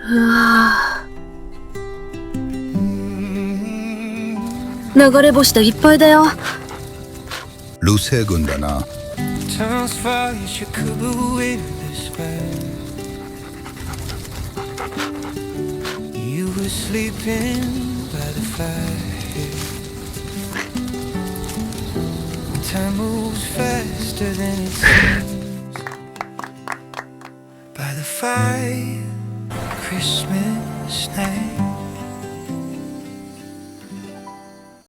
うわ流れ星でいっぱいだよ。流星群だな。Time moves faster than it seems. By the fire, Christmas night.